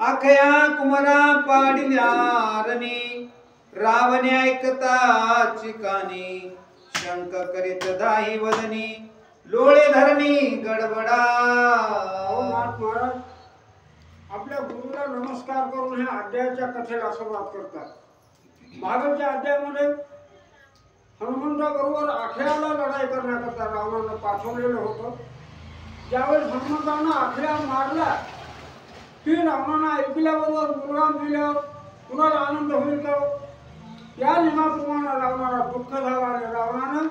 अखया कुमारा पाडिल्या रणी रावणे ऐकता चिकानी शंक करीत दाही वदनी लोळे धरणी गडबडा। महाराज आपल्या गुरुला नमस्कार करून हे अध्यायाच्या कथेला सुरुवात करतात। मागच्या अध्यायामध्ये हनुमंताबरोबर अखेळ्याला लढाई करण्याकरता रावणानं पाठवलेलं होतं। ज्यावेळेस हनुमंतानं अखेळ्या मारला की रावणानं ऐकल्याबरोबर मुलगा मिळाल्यावर कुणाला आनंद होईल का? या नियमाप्रमाणे रावणाला दुःख झालं आणि रावणानं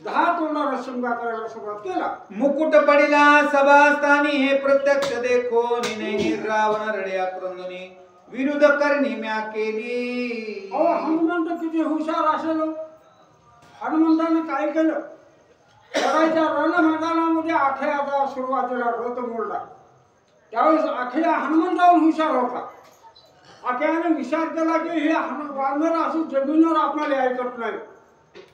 10 तोंडाला शिंगा करायला सुरुवात केला। मुकुट पडिला सभास्थानी हे प्रत्यक्ष देखो निनयनी रावण रड्या क्रंदनी विरुद्ध करणी म्या केली। हनुमंत किती हुशार असेल। हनुमंताने काय केलं? लढाईच्या रणमैदानामध्ये अखेळ्याचा सुरुवातीला रथ मोडला। त्यावेळेस अखेळ्या हनुमंताहून हुशार होता। अखेळ्याने विचार केला की हे वानर असं जमिनीवर आपल्याला ऐकत नाही।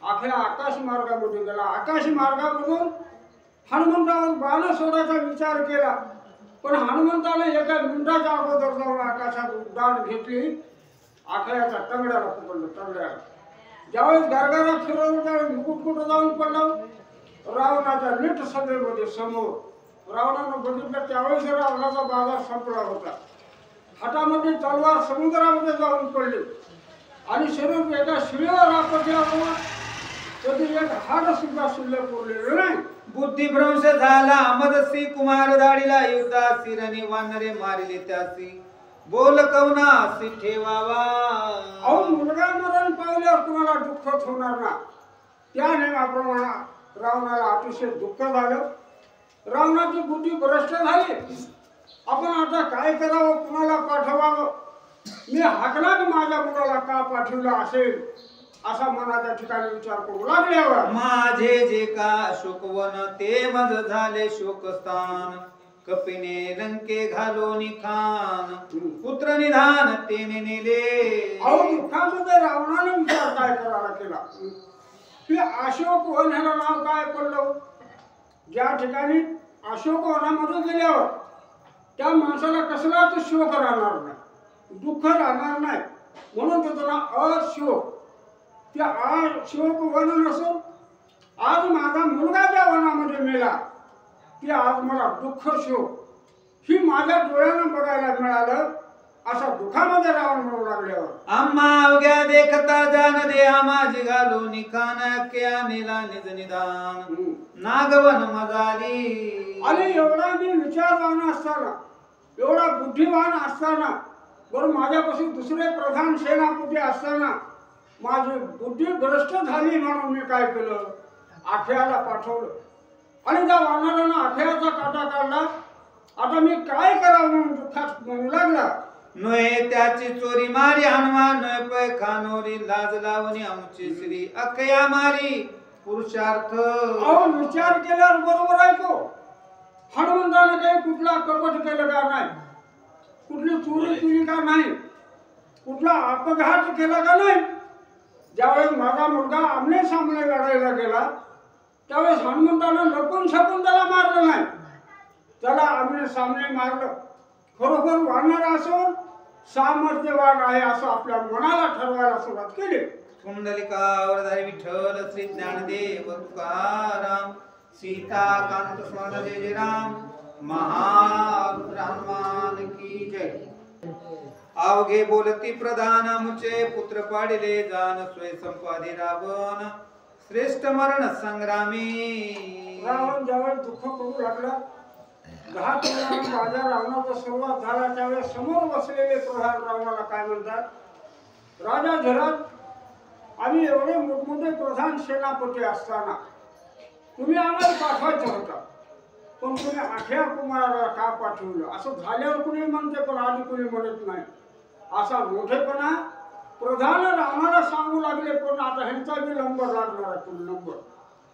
अखेळ्या आकाश मार्गामध्ये गेला। आकाश मार्गामधून हनुमंतावर बाण सोडायचा विचार केला, पण हनुमंताने एका मिनिटाच्या अगोदर जाऊन आकाशात उड्डाण घेतली। अखेळ्याच्या टंगड्याला पकडलं, टंगड्याला। ज्यावेळेस गरगरा फिरवलं त्यावेळेस मुकुट कुठं जाऊन पडलं? रावणाच्या नीट सभेमध्ये समोर। रावणानं बघितलं त्यावेळेस रावणाचा बाजार संपला होता। हातामध्ये तलवार समुद्रामध्ये जाऊन पडली आणि शरीर एका शिळेवर आपटल्यावर कधी एक हाड सुद्धा शिल्लक उरलेलं नाही। बुद्धिभ्रंश झाला मदसी कुमार दाडीला युद्धासी रणी वानरे मारिले त्यासी बोल कवनासी ठेवावा। मुलगा मरण पावल्यावर कुणाला दुःखच होणार ना। त्या नियमाप्रमाणे रावणाला अतिशय दुःख झालं। रावणाची बुद्धी भ्रष्ट झाली। आपण आता काय करावं, कुणाला पाठवावं? मी हाकला माझ्या मुलाला का पाठवलं असेल असा मनाच्या ठिकाणी विचार करू लागल्यावर माझे जे का शोकवन ते मज झाले शोकस्थान कपिने लंके घालोनी खान पुत्र निधान तेने नेले। दुःखामध्ये रावणाने विचार काय करायला केला की अशोक वन ह्याला नाव काय पडलं? ज्या ठिकाणी अशोक वनामध्ये गेल्यावर त्या माणसाला कसलाच शोक राहणार नाही, दुःख राहणार नाही, म्हणून त्याचं नाव अशोक। त्या अशोक वन नसून आज माझा मुलगा ज्या वनामध्ये मेला की आज मला दुःख शोक ही माझ्या डोळ्यानं बघायला मिळालं अशा दुःखामध्ये रावण म्हणू लागल्यावर आम्हा अवघ्या देखता जान दे आमाजी घालो निखान क्या नेला निज निदान नागवन मजाली। आणि एवढा मी विचारवान असताना, एवढा बुद्धिवान असताना, बरं माझ्यापासून दुसरे प्रधान सेनापती असताना माझी बुद्धी भ्रष्ट झाली म्हणून मी काय केलं? अखेळ्याला पाठवलं आणि त्या वानरानं अखेळ्याचा काटा काढला। आता मी काय करावं म्हणून दुःखात म्हणू लागला। नोय त्याची चोरी मारी हनुमान नोय पै खानोरी लाज लावणी आमची श्री अखया मारी पुरुषार्थ। विचार केल्यावर बरोबर आहे तो। हनुमंताने काही कुठला कपट केलं का नाही, कुठली चोरी केली का नाही, कुठला अपघात केला का नाही? ज्यावेळेस माझा मुलगा आमने सामने लढायला गेला त्यावेळेस हनुमंतानं लपून छपून त्याला मारलं नाही, त्याला आमने सामने मारलं। खरोखर वानर असून सामर्थ्यवान आहे असं आपल्या मनाला ठरवायला सुरुवात केली। कुंडलिकावरधारी विठ्ठल श्री ज्ञानदेव तुकाराम सीता कांत स्वामी जय जय राम महारुद्र हनुमान की जय। अवघे बोलती प्रधान मुचे पुत्र पाडिले जान स्वय संपादी रावण श्रेष्ठ मरण संग्रामी। रावण ज्यावेळेस दुःख करू लागला, 10 तोंडानं राजा रावणाचा सुरुवात झाला त्यावेळेस समोर बसलेले प्रधान रावणाला काय म्हणतात? राजा धीरज, आम्ही एवढे मोठमोठे प्रधान सेनापती असताना तुम्ही आम्हाला पाठवायचं होतं, पण तुम्ही अखेळ्या कुमाराला का पाठवलं? असं झाल्यावर कुणी म्हणते पण आधी कुणी म्हणत नाही। असा मोठेपणा प्रधान रावणाला सांगू लागले, पण आता ह्यांचा बी नंबर लागणार आहे, नंबर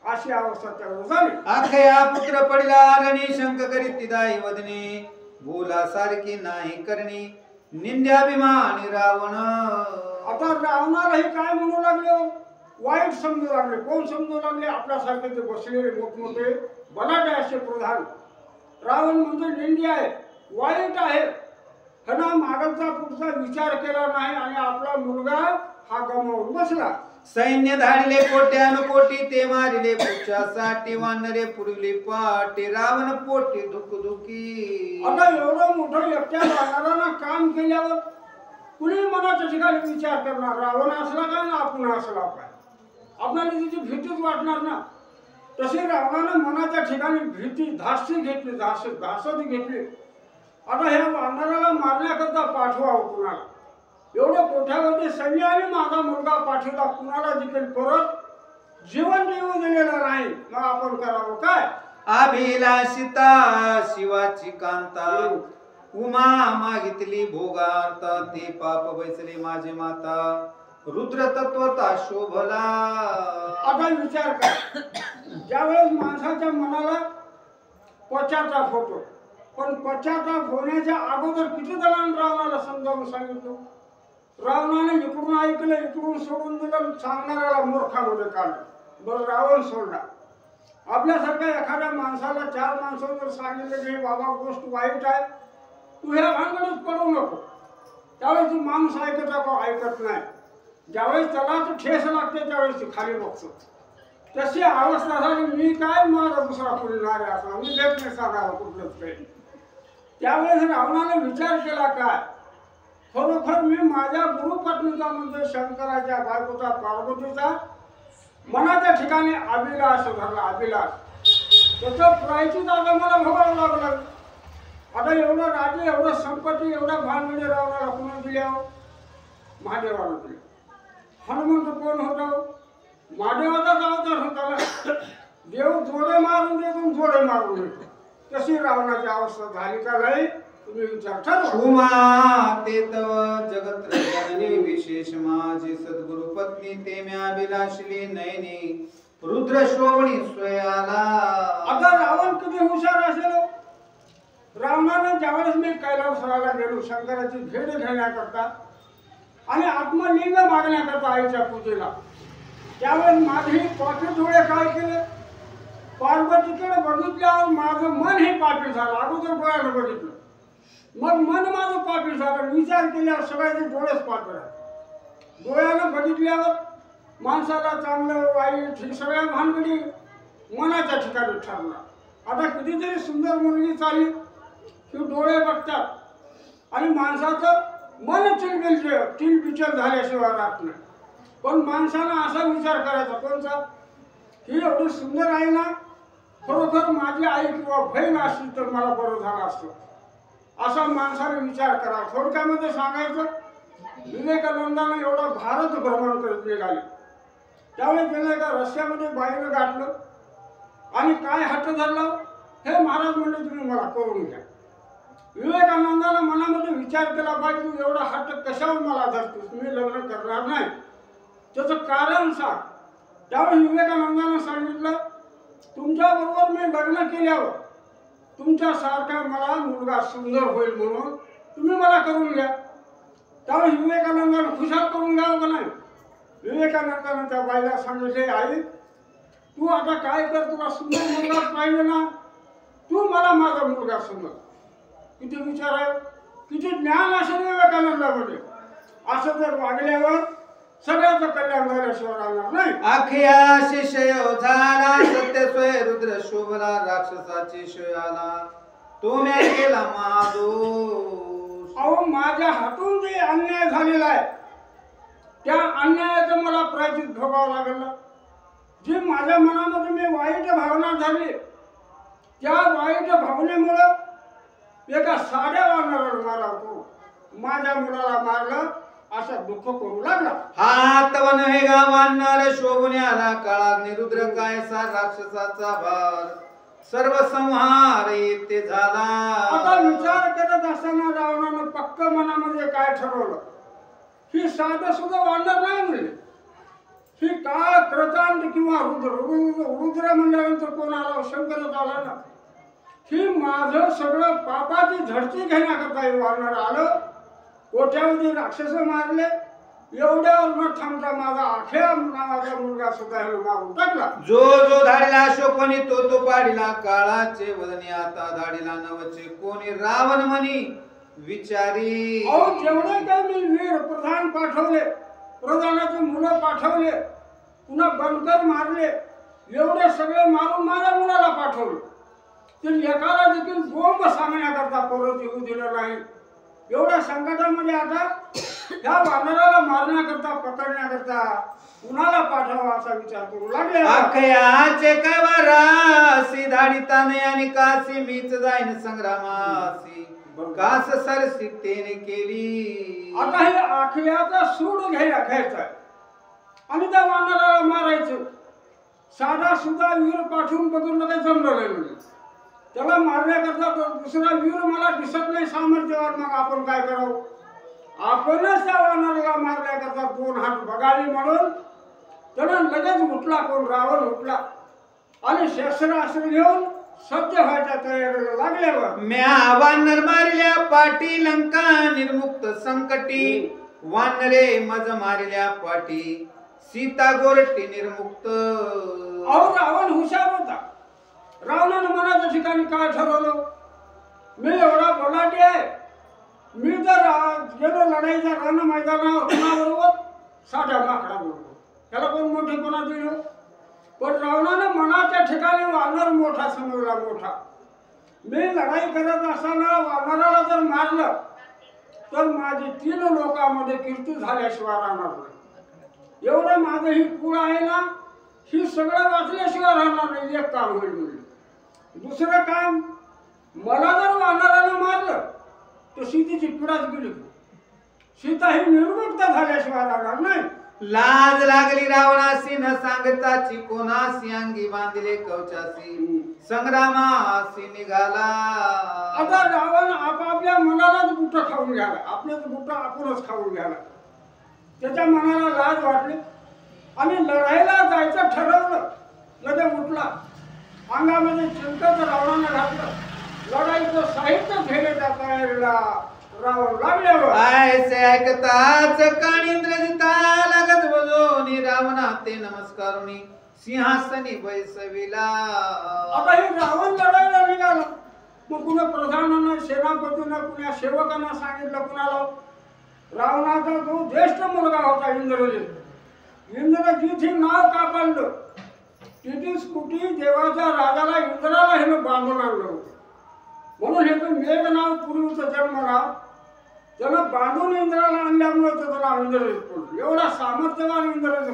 अशी अवस्था त्यावेळेस झाली। अखया पुत्र पडला रणी शंक करीत दाई वदने बोला सारखी नाही करणी निंद्याभिमानी रावण। आता रावणालाही काय म्हणू लागले? वाईट समजू लागले। कोण समजू लागले? आपल्यासारखे ते बसलेले मोठमोठे बलाढ्य असे प्रधान। रावण म्हणजे निंदी आहे, वाईट आहे, ह्यांना मागचा पुढचा विचार केला नाही आणि आपला मुलगा हा गमावून बसला. सैन्य धाडिले कोट्यानुकोटी ते मारिले पुच्छासाठी वानरे पुरविले पाटे रावण पोटी दुखदुखी. आता एवढं मोठं एकट्या वानरानं काम केल्यावर कुणी मनाच्या ठिकाणी विचार करणार रावण असला काय ना आपण असला काय. आपल्याला तिची भीतीच वाटणार ना. तशी रावणानं मनाच्या ठिकाणी भीती धास्ती घेतली धासती घेतली. आता ह्या वानराला मारण्याकरता पाठवावं कुणाला. एवढं कोठ्यावरती सैन्य आणि माझा मुलगा पाठवला कुणाला देखील परत जीवन देऊ दिलेलं नाही. मग आपण करावं काय. अभिलाषिता शिवाची कांता उमा मागितली भोगार्थ ते पाप बैसले माझे माता रुद्र तत्वता शोभला. आता विचार कर ज्यावेळेस माणसाच्या मनाला पश्चाताप होतो पण पश्चाताप होण्याच्या अगोदर किती जणांना रावणाला समजावून सांगितलं. रावणाने इकडून ऐकलं इकडून सोडून दिलं सांगणाऱ्याला मूर्खामध्ये काढलं. बरं रावण सोडला. आपल्यासारख्या एखाद्या माणसाला 4 माणसं जर सांगितलं की बाबा गोष्ट वाईट आहे तू ह्या भानगडीत पडू नको त्यावेळेस तू माणूस ऐकत नाही. ज्यावेळेस त्याला तो ठेस लागते त्यावेळेस ती खाली बघतो. तशी अवस्था झाली. मी काय माझा दुसरा कोणी नारे असला मी देत नाही सांगावं कुठलंच काही. त्यावेळेस रावणाने विचार केला काय खरोखर मी माझ्या गुरुपत्नीचा म्हणजे शंकराच्या बायकोचा पार्वतीचा मनाच्या ठिकाणी अभिलाष धरला. अभिलाष त्याचं प्रायचित आता मला भोगावं लागलं. आता एवढं राज्य एवढं संपत्ती एवढा भानगडी रावणाला कुणा दिल्या महादेवाला दिली. हनुमंत कोण होता महादेवाचाच अवतार होता ना. देव जोडे मारून देतो जोडे मारून देतो. तशी रावणाची अवस्था झाली का नाही तुम्ही विचार ठरवा. उमा ते तव जगत जननी विशेष माझी सद्गुरु पत्नी ते म्या अभिलाषली नयनी रुद्र शोभणी स्वयाला. आता रावण किती हुशार असेल. रावणानं ज्यावेळेस मी कैलासराला गेलो शंकराची भेट घेण्याकरता आणि आत्मलिंग मागण्याकरता आईच्या पूजेला त्यावेळेस माझी पापी डोळे काय केले पार्वतीकडे बघितल्यावर माझं मन हे पापी झालं. अगोदर डोळ्यानं बघितलं मग मन माझं पापी झालं. विचार केल्यावर सगळ्याचे डोळेच पापी राहतात. डोळ्यानं बघितल्यावर माणसाला चांगलं वाईट ही सगळ्या भानगडी मनाच्या ठिकाणी ठरला. आता कितीतरी सुंदर मुलगी चालली की डोळे बघतात आणि माणसाचं मन चिलबिचल झाल्याशिवाय राहत नाही. पण माणसानं असा विचार करायचा कोणता ही एवढी सुंदर आहे ना खरोखर माझी आई किंवा बहीण असती तर मला बरं झालं असतं असा माणसाने विचार करा. थोडक्यामध्ये सांगायचं विवेकानंदानं एवढा भारत भ्रमण करत निघाले. त्यावेळी गेले का रस्त्यामध्ये बाईनं गाठलं आणि काय हट्ट धरला हे महाराज म्हणले तुम्ही मला करून घ्या. विवेकानंदानं मनामध्ये विचार केला बाई तू एवढा हट्ट कशावर मला धरतोस मी लग्न करणार नाही त्याचं कारण सांग. त्यावेळी विवेकानंदानं सांगितलं तुमच्याबरोबर मी लग्न केल्यावर तुमच्यासारखा मला मुलगा सुंदर होईल म्हणून तुम्ही मला करून घ्या. त्यावेळी विवेकानंदानं खुशाल करून घ्यावं का नाही. विवेकानंदानं त्या बाईला सांगितले आई तू आता काय कर तुला सुंदर मुलगा पाहिजे ना तू मला माझा मुलगा समज. किती विचार आहे किती ज्ञान असेल विवेकानंदामध्ये. असं जर वागल्यावर सगळ्याचं कल्याण झाल्याशिवाय राहणार नाही. अखिया शिष्य झाला सत्य स्वय रुद्र शोभला राक्षसाची शयाला तो म्या केला महादोष. अहो माझ्या हातून जे अन्याय झालेला आहे त्या अन्यायाचं मला प्रायचित भोगावं लागलं. जी माझ्या मनामध्ये मी वाईट भावना झाली त्या वाईट भावनेमुळं एका साध्या वानराला मारतो माझ्या मुलाला मारलं असा दुःख करू लागला. हात नव्हे गा वानर शोभण्याला काळा निरुद्र कायसा राक्षसाचा भार सर्व संहार येते झाला. आता विचार करत असताना रावणानं पक्क मनामध्ये काय ठरवलं ही साधं सुद्धा वानर नाही म्हणले ही काळ क्रतांत किंवा रुद्र म्हणल्यानंतर कोण आला शंकरच आला ना. ही माझं सगळं पापाची झडती घेण्याकरता वानर आलं. कोट्यावधी राक्षस मारले एवढ्यावर न थांबता माझा आख्या नावाचा मुलगा सुद्धा मारून टाकला. जो जो धाडीला शोकणी तो तो पाडीला काळाचे वदनी आता धाडीला नवचे कोणी रावण म्हणी विचारी अहो जेवढे काही मी वीर प्रधान पाठवले, प्रधानाचे मुलं पाठवले, पुन्हा बनकर मारले, एवढे सगळे मारून माझ्या मुलाला पाठवले. तर एकाला देखील बोंब सांगण्याकरता परत येऊ दिलं नाही. एवढ्या संकटामध्ये आता ह्या वानराला मारण्याकरता, पकडण्याकरता कुणाला पाठवा असा विचार करू लागले. अखयाचे कवरासी धाडिताने आणि काशी मीच जाईन संग्रामासी कास सरसी तेने केली. आता हे आखयाचा सूड घ्यायचा आणि त्या वानराला मारायचं. साधा सुद्धा वीर पाठवून बघून काही जमलं नाही म्हणजे त्याला मारण्याकरता दुसरा वीर मला दिसत नाही सामर्थ्यवान. मग आपण काय करावं? आपणच त्या वानराला मारण्याकरता 2 हात बघावे म्हणून त्यानं लगेच उठला. कोण? रावण उठला आणि शस्त्रास्त्र घेऊन सज्ज व्हायच्या तयारीला लागल्यावर म्या वानर मारिल्या पाटी लंका निर्मुक्त संकटी वानरे मज मारिल्या पाटी सीता गोरटी निर्मुक्त. अहो रावण हुशार होता. रावणानं मनाच्या ठिकाणी काय ठरवलं? मी एवढा बलाढ्य आहे, मी जर गेलो लढाईच्या रण मैदानावर कोणाबरोबर? साध्या माकडाबरोबर. त्याला कोण मोठेपणा दिलं? पण रावणानं मनाच्या ठिकाणी वानर मोठा समजला. मोठा मी लढाई करत असताना वानराला जर मारलं तर माझी 3 लोकांमध्ये कीर्ती झाल्याशिवाय राहणार नाही. एवढं माझं ही कुळ आहे ना, ही सगळं वाचल्याशिवाय राहणार नाही. एक काम होईल म्हणजे. दुसरं काम, मला जर वानरानं मारलं तर सीतेची पिढाच गेली. सीता ही निर्मुक्त झाल्याशिवाय राहणार नाही. लाज लागली रावणासी न सांगताची कोणासी अंगी बांधले कवचासी संग्रामासी निघाला. आता रावण आपापल्या मनालाच बुट खाऊन घ्याला. आपलेच बुट आपणच खाऊन घ्याला. त्याच्या मनाला लाज वाटली आणि लढाईला जायचं ठरवलं. लगेच उठला. अंगामध्ये चिंतच रावणानं घातलं. लढाईचं साहित्य घेण्याच्या तयारीला रावण लागल्यावर ऐसे ऐकताच काणींद्रजिता लागत बजोनी रावणा ते नमस्कारुनी सिंहासनी बैसविला. आता हे रावण लढायला निघाला. मग कुणा प्रधानानं, सेनापतीनं, कुणा सेवकांना सांगितलं. कुणाला? रावणाचा जो ज्येष्ठ मुलगा होता इंद्रजित. इंद्रजित हे नाव का पाडलं? 33 कोटी देवाच्या राजाला इंद्राला हे बांधून आणलं होतं. म्हणून हे मेघ नाव पूर्वीचं जन्म नाव त्याला बांधून इंद्राला आणल्यामुळे त्याला इंद्रजित पडलं. एवढा सामर्थ्यवान इंद्रजित